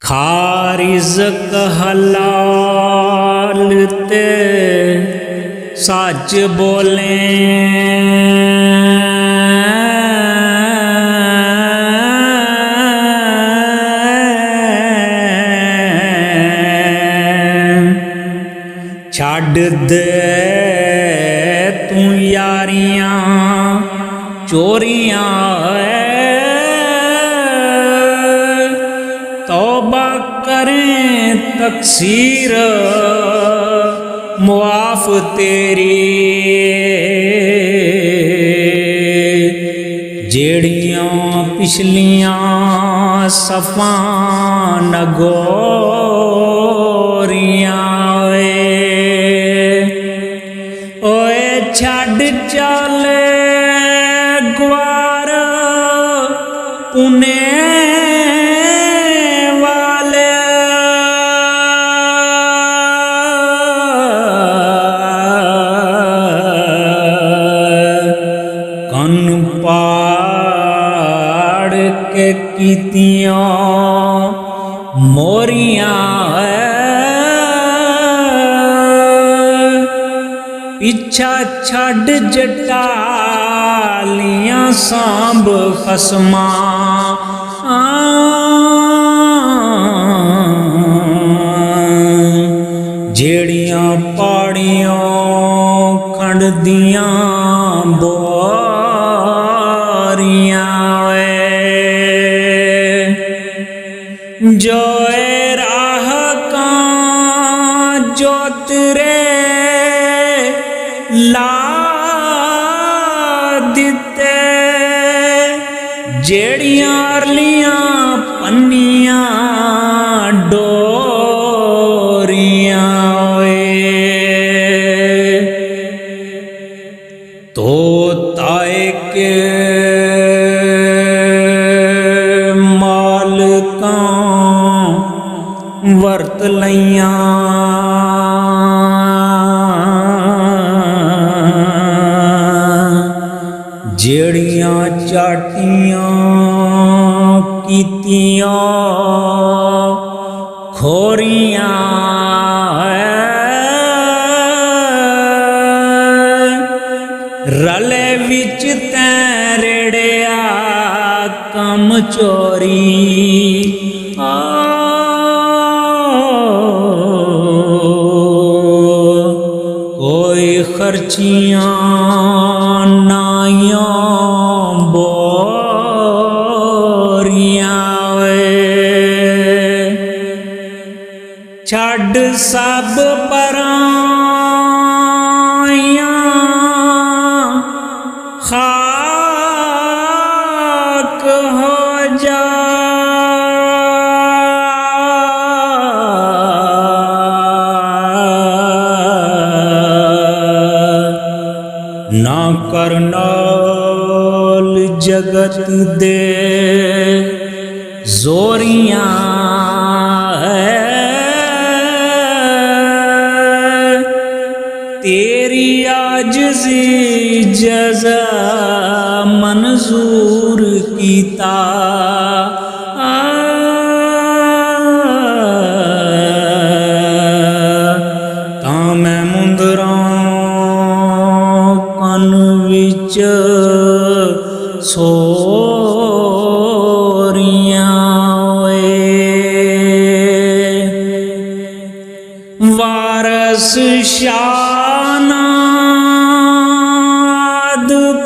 खा रिज़्क़ हलाल ते सच बोलें। छड्ड दे तू यारियां चोरियां, तौबा करें तकसीर मुआफ़ तेरी। जेड़ियां पिछलियां सफ़ा नगोरियां, ओए छड्ड चले ग्वार पुने वाले। कन पाड़ के कीतियां मोरियां, पिछा छड्ड जटालियां सांभ खसमा। जेड़ियां पाड़ियों खंड दियां बोरियां, जोए राह का जोतरे ला दिते। जेड़ियां अरलियां पन्नियां डोरियां, तो ताए के मालकां वरत लइयां। जेड़ियां चाटियां कीतियां खोरियां, रले विच तैं रेड़िया कम चोरी। कोई खर्चियां छड्ड सब पराइयां खाक हो जा। ना करनाल जगत दे जोरियां, तेरी आजिज़ी जज़ा मंजूर कीता। तां मैं मुंदरां कन विच सोरियां, वारस शानाद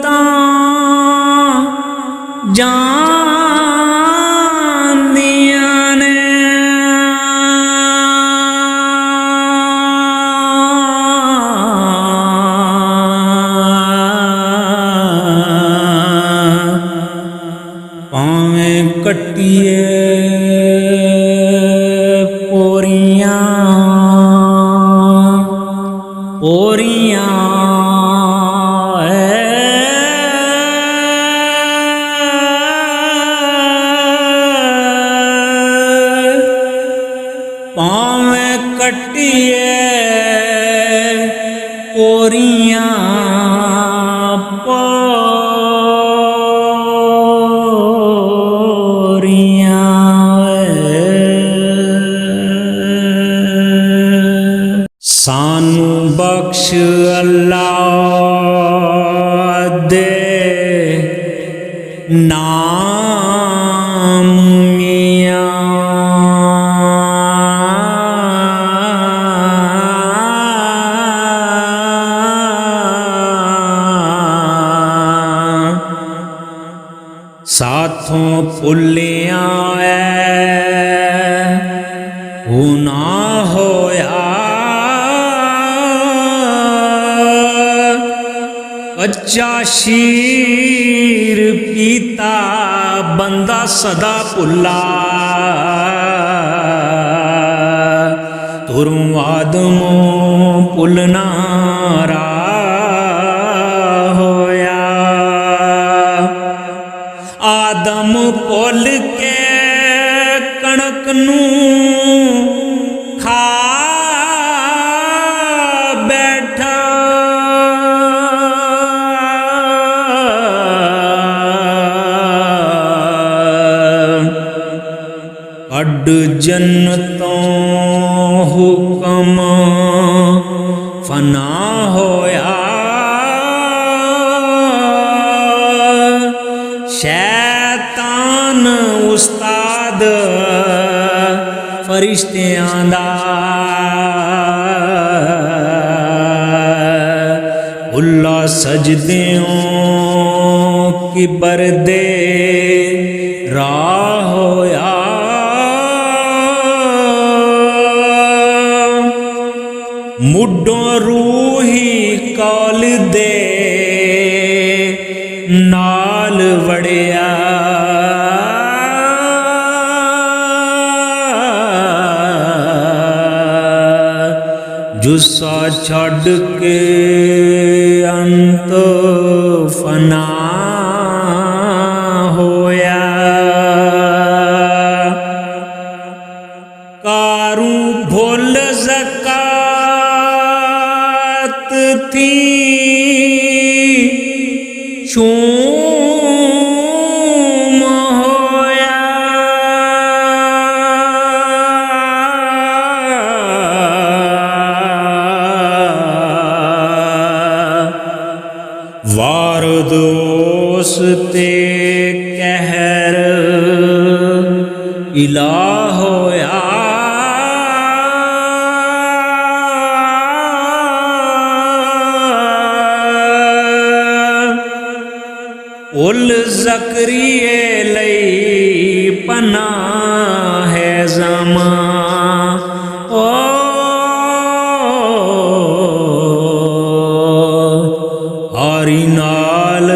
तां जांदियां ने। भावें कट्टिए पोरियां पोरियां, भावें कट्टिए पोरियां पोरियां। सानू बख्श अल्लाह दे नाम मियां। साथों भुलिया ना होया, कच्चा शीर पीता बंदा सदा भुला। तुरूं आदमों भुलना होया। आदम भुल के कणक नूं खा बैठा, अड जन्नतों हुक्म फना होया। शैतान उस्ताद फरिश्तियां दा, उल्ला सजदियों किबर दे राह होया। मुड्डों रूही कौल दे नाल वड़िया। जुस्सा छड़ के अंत फना होया। कारू भुल ज़कात थी शूम होया। वारद उस ते कहर इलाह होया। उल ज़करिए लई पनाह है ज़मा। ओ हरी नाल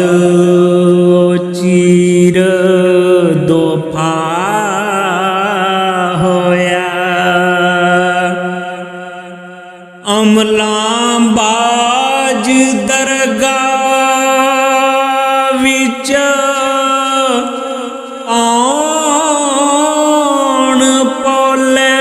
चीर दो फा होया। अमलां बाज दरगाह विच आउण पौले।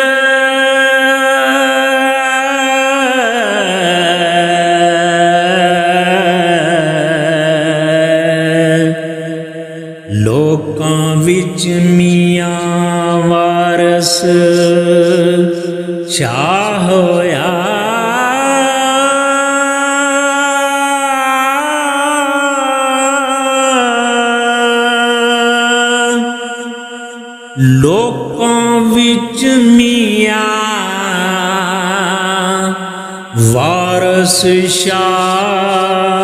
लोकां विच मियां वारस शाह होया। लोकां विच मियां वारस शाह